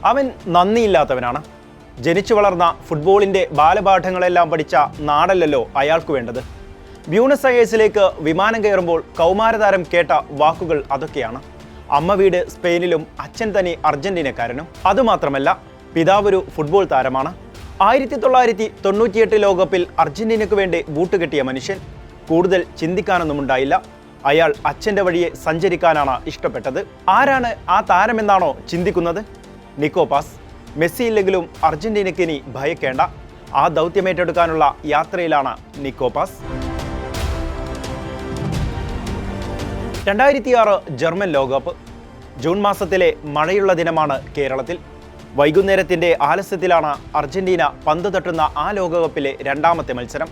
അവൻ നന്ദിയില്ലാത്തവനാണ്. ജനിച്ചു വളർന്ന ഫുട്ബോളിൻ്റെ ബാലപാഠങ്ങളെല്ലാം പഠിച്ച നാടല്ലല്ലോ അയാൾക്ക് വേണ്ടത്. ബ്യൂണസ് അയേഴ്സിലേക്ക് വിമാനം കയറുമ്പോൾ കൗമാരതാരം കേട്ട വാക്കുകൾ അതൊക്കെയാണ്. അമ്മ വീട് സ്പെയിനിലും അച്ഛൻ തനി അർജന്റീനക്കാരനും. അതുമാത്രമല്ല, പിതാവൊരു ഫുട്ബോൾ താരമാണ്. 1998 ലോകകപ്പിൽ അർജന്റീനയ്ക്ക് വേണ്ടി ബൂട്ട് കെട്ടിയ മനുഷ്യൻ. കൂടുതൽ ചിന്തിക്കാനൊന്നുമുണ്ടായില്ല. അയാൾ അച്ഛൻ്റെ വഴിയെ സഞ്ചരിക്കാനാണ് ഇഷ്ടപ്പെട്ടത്. ആരാണ് ആ താരമെന്നാണോ ചിന്തിക്കുന്നത്? നിക്കോ പാസ്. മെസ്സി ഇല്ലെങ്കിലും അർജന്റീനയ്ക്ക് ഇനി ഭയക്കേണ്ട. ആ ദൗത്യമേറ്റെടുക്കാനുള്ള യാത്രയിലാണ് നിക്കോ പാസ്. 2006 ജർമ്മൻ ലോകകപ്പ്. ജൂൺ മാസത്തിലെ മഴയുള്ള ദിനമാണ് കേരളത്തിൽ. വൈകുന്നേരത്തിൻ്റെ ആലസ്യത്തിലാണ് അർജന്റീന പന്ത് തട്ടുന്ന ആ ലോകകപ്പിലെ രണ്ടാമത്തെ മത്സരം.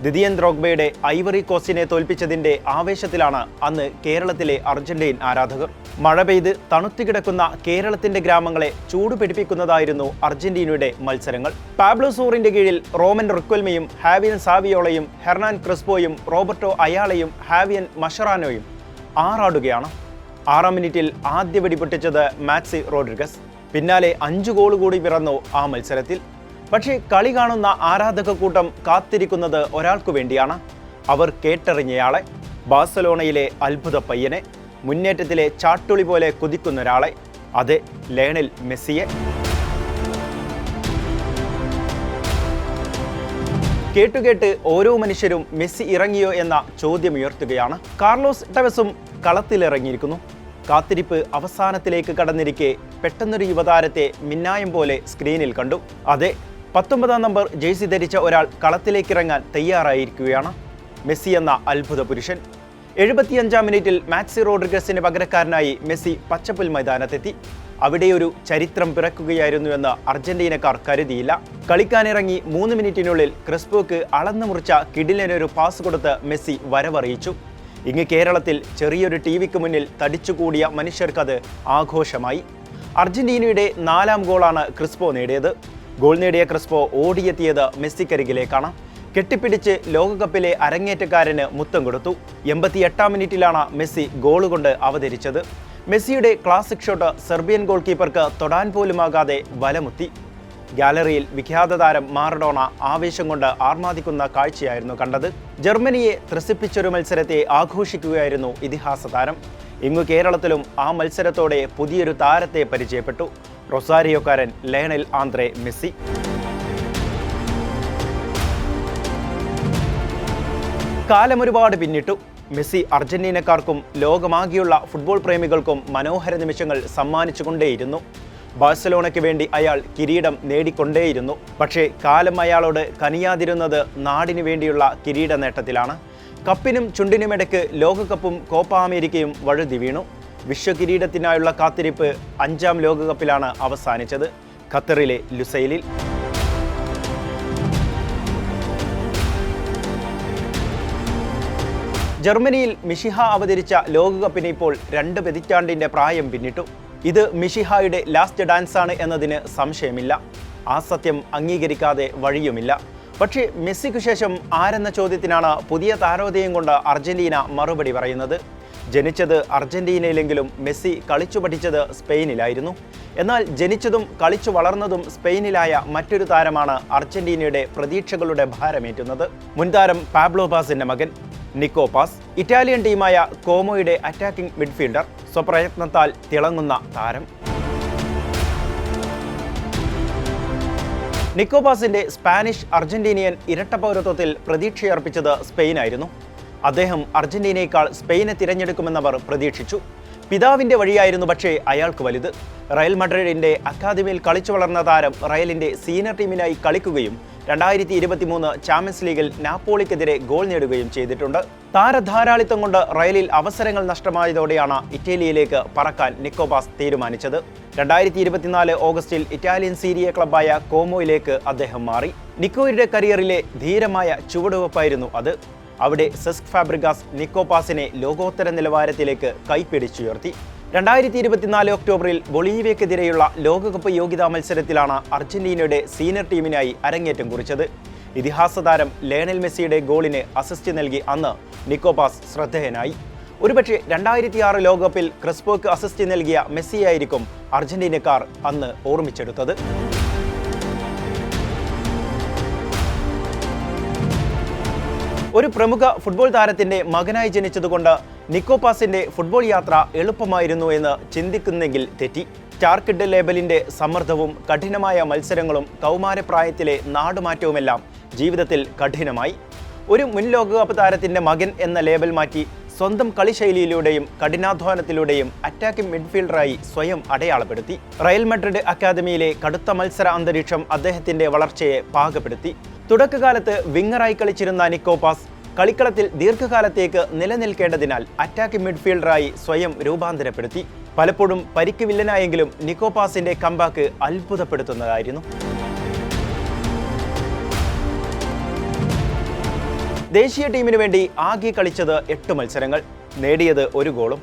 ദിദിയൻ ദ്രോഗ്ബയുടെ ഐവറി കോസ്റ്റിനെ തോൽപ്പിച്ചതിൻ്റെ ആവേശത്തിലാണ് അന്ന് കേരളത്തിലെ അർജന്റീൻ ആരാധകർ. മഴ പെയ്ത് തണുത്തുകിടക്കുന്ന കേരളത്തിൻ്റെ ഗ്രാമങ്ങളെ ചൂടുപിടിപ്പിക്കുന്നതായിരുന്നു അർജന്റീനയുടെ മത്സരങ്ങൾ. പാബ്ലോ സൂറിൻ്റെ കീഴിൽ റോമൻ റിക്വൽമയും ഹാവിയൻ സാവിയോളയും ഹെർനാൻ ക്രിസ്പോയും റോബർട്ടോ അയാളയും ഹാവിയൻ മഷറാനോയും ആറാടുകയാണ്. 6-ാം മിനിറ്റിൽ ആദ്യ വെടിപൊട്ടിച്ചത് മാക്സി റോഡ്രിഗസ്. പിന്നാലെ 5 ഗോൾ കൂടി പിറന്നു ആ മത്സരത്തിൽ. പക്ഷേ കളി കാണുന്ന ആരാധക കൂട്ടം കാത്തിരിക്കുന്നത് ഒരാൾക്കു വേണ്ടിയാണ്. അവർ കേട്ടറിഞ്ഞയാളെ, ബാഴ്സലോണയിലെ അത്ഭുത പയ്യനെ, മുന്നേറ്റത്തിലെ ചാട്ടുളി പോലെ കുതിക്കുന്നൊരാളെ, അതെ, ലയണൽ മെസ്സിയെ. കേട്ടുകേട്ട് ഓരോ മനുഷ്യരും മെസ്സി ഇറങ്ങിയോ എന്ന ചോദ്യമുയർത്തുകയാണ്. കാർലോസ് ടെവസും കളത്തിലിറങ്ങിയിരിക്കുന്നു. കാത്തിരിപ്പ് അവസാനത്തിലേക്ക് കടന്നിരിക്കെ പെട്ടെന്നൊരു യുവതാരത്തെ മിന്നായം പോലെ സ്ക്രീനിൽ കണ്ടു. അതെ, 19-ാം നമ്പർ ജേഴ്സി ധരിച്ച ഒരാൾ കളത്തിലേക്കിറങ്ങാൻ തയ്യാറായിരിക്കുകയാണ്. മെസ്സി എന്ന അത്ഭുത പുരുഷൻ. 75-ാം മിനിറ്റിൽ മാക്സി റോഡ്രിഗസിന് പകരക്കാരനായി മെസ്സി പച്ചപ്പുൽ മൈതാനത്തെത്തി. അവിടെയൊരു ചരിത്രം പിറക്കുകയായിരുന്നുവെന്ന് അർജന്റീനക്കാർ കരുതിയില്ല. കളിക്കാനിറങ്ങി 3 മിനിറ്റിനുള്ളിൽ ക്രിസ്പോക്ക് അളന്നു മുറിച്ച കിടിലനൊരു പാസ് കൊടുത്ത് മെസ്സി വരവറിയിച്ചു. ഇങ്ങ് കേരളത്തിൽ ചെറിയൊരു ടിവിക്ക് മുന്നിൽ തടിച്ചുകൂടിയ മനുഷ്യർക്കത് ആഘോഷമായി. അർജന്റീനയുടെ 4-ാം ഗോളാണ് ക്രിസ്പോ നേടിയത്. ഗോൾ നേടിയ ക്രിസ്പോ ഓടിയെത്തിയത് മെസ്സിക്കരികിലേക്കാണ്. കെട്ടിപ്പിടിച്ച് ലോകകപ്പിലെ അരങ്ങേറ്റക്കാരന് മുത്തം കൊടുത്തു. 88-ാം മിനിറ്റിലാണ് മെസ്സി ഗോളുകൊണ്ട് അവതരിച്ചത്. മെസ്സിയുടെ ക്ലാസിക് ഷോട്ട് സെർബിയൻ ഗോൾ കീപ്പർക്ക് തൊടാൻ പോലുമാകാതെ വലമുത്തി. ഗാലറിയിൽ വിഖ്യാത താരം മാറഡോണ ആവേശം കൊണ്ട് ആർമാദിക്കുന്ന കാഴ്ചയായിരുന്നു കണ്ടത്. ജർമ്മനിയെ ത്രസിപ്പിച്ചൊരു മത്സരത്തെ ആഘോഷിക്കുകയായിരുന്നു ഇതിഹാസ താരം. ഇങ്ങു കേരളത്തിലും ആ മത്സരത്തോടെ പുതിയൊരു താരത്തെ പരിചയപ്പെട്ടു. റൊസാരിയോക്കാരൻ ലയണൽ ആന്ദ്രെ മെസ്സി. കാലമൊരുപാട് പിന്നിട്ടു. മെസ്സി അർജന്റീനക്കാർക്കും ലോകമാകെയുള്ള ഫുട്ബോൾ പ്രേമികൾക്കും മനോഹര നിമിഷങ്ങൾ സമ്മാനിച്ചുകൊണ്ടേയിരുന്നു. ബാഴ്സലോണയ്ക്ക് വേണ്ടി അയാൾ കിരീടം നേടിക്കൊണ്ടേയിരുന്നു. പക്ഷേ കാലം അയാളോട് കനിയാതിരുന്നത് നാടിനു വേണ്ടിയുള്ള കിരീട നേട്ടത്തിലാണ്. കപ്പിനും ചുണ്ടിനുമിടയ്ക്ക് ലോകകപ്പും കോപ്പ അമേരിക്കയും വഴുതി വീണു. വിശ്വകിരീടത്തിനായുള്ള കാത്തിരിപ്പ് 5-ാം ലോകകപ്പിലാണ് അവസാനിച്ചത്, ഖത്തറിലെ ലുസൈലിൽ. ജർമ്മനിയിൽ മിഷിഹ അവതരിച്ച ലോകകപ്പിന് ഇപ്പോൾ 2 പതിറ്റാണ്ടിൻ്റെ പ്രായം പിന്നിട്ടു. ഇത് മിഷിഹായുടെ ലാസ്റ്റ് ഡാൻസാണ് എന്നതിന് സംശയമില്ല. ആ സത്യം അംഗീകരിക്കാതെ വഴിയുമില്ല. പക്ഷേ മെസ്സിക്കു ശേഷം ആരെന്ന ചോദ്യത്തിനാണ് പുതിയ താരോദയം കൊണ്ട് അർജന്റീന മറുപടി പറയുന്നത്. ജനിച്ചത് അർജന്റീനയിലെങ്കിലും മെസ്സി കളിച്ചു പഠിച്ചത് സ്പെയിനിലായിരുന്നു. എന്നാൽ ജനിച്ചതും കളിച്ചു വളർന്നതും സ്പെയിനിലായ മറ്റൊരു താരമാണ് അർജന്റീനയുടെ പ്രതീക്ഷകളുടെ ഭാരമേറ്റുന്നത്. മുൻതാരം പാബ്ലോ പാസിന്റെ മകൻ നിക്കോ പാസ്. ഇറ്റാലിയൻ ടീമായ കോമോയുടെ അറ്റാക്കിംഗ് മിഡ്ഫീൽഡർ. സ്വപ്രയത്നത്താൽ തിളങ്ങുന്ന താരം. നിക്കോ പാസിന്റെ സ്പാനിഷ് അർജന്റീനിയൻ ഇരട്ട പൗരത്വത്തിൽ പ്രതീക്ഷയർപ്പിച്ചത് സ്പെയിനായിരുന്നു. അദ്ദേഹം അർജന്റീനയേക്കാൾ സ്പെയിനെ തിരഞ്ഞെടുക്കുമെന്നവർ പ്രതീക്ഷിച്ചു. പിതാവിൻ്റെ വഴിയായിരുന്നു പക്ഷേ അയാൾക്ക് വലുത്. റയൽ മഡ്രിഡിൻ്റെ അക്കാദമിയിൽ കളിച്ചു വളർന്ന താരം റയലിൻ്റെ സീനിയർ ടീമിനായി കളിക്കുകയും 2023 ചാമ്പ്യൻസ് ലീഗിൽ നാപ്പോളിക്കെതിരെ ഗോൾ നേടുകയും ചെയ്തിട്ടുണ്ട്. താരധാരാളിത്തം കൊണ്ട് റയലിൽ അവസരങ്ങൾ നഷ്ടമായതോടെയാണ് ഇറ്റലിയിലേക്ക് പറക്കാൻ നിക്കോ പാസ് തീരുമാനിച്ചത്. 2024 ഓഗസ്റ്റിൽ ഇറ്റാലിയൻ സീരിയ ക്ലബ്ബായ കോമോയിലേക്ക് അദ്ദേഹം മാറി. നിക്കോയുടെ കരിയറിലെ ധീരമായ ചുവടുവെപ്പായിരുന്നു അത്. അവിടെ സെസ്ക് ഫാബ്രിഗാസ് നിക്കോ പാസിനെ ലോകോത്തര നിലവാരത്തിലേക്ക് കൈപ്പിടിച്ചുയർത്തി. 2024 ഒക്ടോബറിൽ ബൊളീവിയക്കെതിരെയുള്ള ലോകകപ്പ് യോഗ്യതാ മത്സരത്തിലാണ് അർജന്റീനയുടെ സീനിയർ ടീമിനായി അരങ്ങേറ്റം കുറിച്ചത്. ഇതിഹാസ താരം ലയണൽ മെസ്സിയുടെ ഗോളിന് അസിസ്റ്റ് നൽകി അന്ന് നിക്കോ പാസ് ശ്രദ്ധേയനായി. ഒരുപക്ഷെ 2006 ലോകകപ്പിൽ ക്രിസ്പോയ്ക്ക് അസിസ്റ്റ് നൽകിയ മെസ്സിയായിരിക്കും അർജന്റീനക്കാർ അന്ന് ഓർമ്മിച്ചെടുത്തത്. ഒരു പ്രമുഖ ഫുട്ബോൾ താരത്തിന്റെ മകനായി ജനിച്ചതുകൊണ്ട് നിക്കോ പാസിന്റെ ഫുട്ബോൾ യാത്ര എളുപ്പമായിരുന്നു എന്ന് ചിന്തിക്കുന്നെങ്കിൽ തെറ്റി. സ്റ്റാർ കിഡ് ലേബലിന്റെ സമ്മർദ്ദവും കഠിനമായ മത്സരങ്ങളും കൗമാരപ്രായത്തിലെ നാടുമാറ്റവുമെല്ലാം ജീവിതത്തിൽ കഠിനമായി. ഒരു മുൻ ലോകകപ്പ് താരത്തിന്റെ മകൻ എന്ന ലേബൽ മാറ്റി സ്വന്തം കളിശൈലിയിലൂടെയും കഠിനാധ്വാനത്തിലൂടെയും അറ്റാക്കിംഗ് മിഡ്ഫീൽഡറായി സ്വയം അടയാളപ്പെടുത്തി. റയൽ മാഡ്രിഡ് അക്കാദമിയിലെ കടുത്ത മത്സര അന്തരീക്ഷം അദ്ദേഹത്തിന്റെ വളർച്ചയെ പാകപ്പെടുത്തി. തുടക്കകാലത്ത് വിങ്ങറായി കളിച്ചിരുന്ന നിക്കോ പാസ് കളിക്കളത്തിൽ ദീർഘകാലത്തേക്ക് നിലനിൽക്കേണ്ടതിനാൽ അറ്റാക്കിംഗ് മിഡ്ഫീൽഡറായി സ്വയം രൂപാന്തരപ്പെടുത്തി. പലപ്പോഴും പരിക്ക് വില്ലനായെങ്കിലും നിക്കോ പാസിന്റെ കംബാക്ക് അത്ഭുതപ്പെടുത്തുന്നതായിരുന്നു. ദേശീയ ടീമിനു വേണ്ടി ആകെ കളിച്ചത് 8 മത്സരങ്ങൾ, നേടിയത് 1 ഗോളും.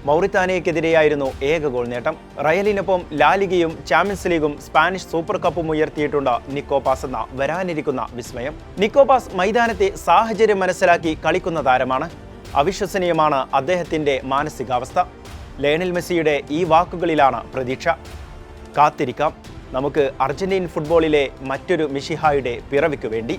മൗറിത്താനിയക്കെതിരെയായിരുന്നു ഏക ഗോൾ നേട്ടം. റയലിനൊപ്പം ലാലിഗയും ചാമ്പ്യൻസ് ലീഗും സ്പാനിഷ് സൂപ്പർ കപ്പും ഉയർത്തിയിട്ടുണ്ട് നിക്കോ പാസ് എന്ന വരാനിരിക്കുന്ന വിസ്മയം. നിക്കോ പാസ് മൈതാനത്തെ സാഹചര്യം മനസ്സിലാക്കി കളിക്കുന്ന താരമാണ്. അവിശ്വസനീയമാണ് അദ്ദേഹത്തിന്റെ മാനസികാവസ്ഥ. ലയണൽ മെസ്സിയുടെ ഈ വാക്കുകളിലാണ് പ്രതീക്ഷ. കാത്തിരിക്കാം നമുക്ക് അർജന്റീൻ ഫുട്ബോളിലെ മറ്റൊരു മിശിഹായുടെ പിറവിക്ക് വേണ്ടി.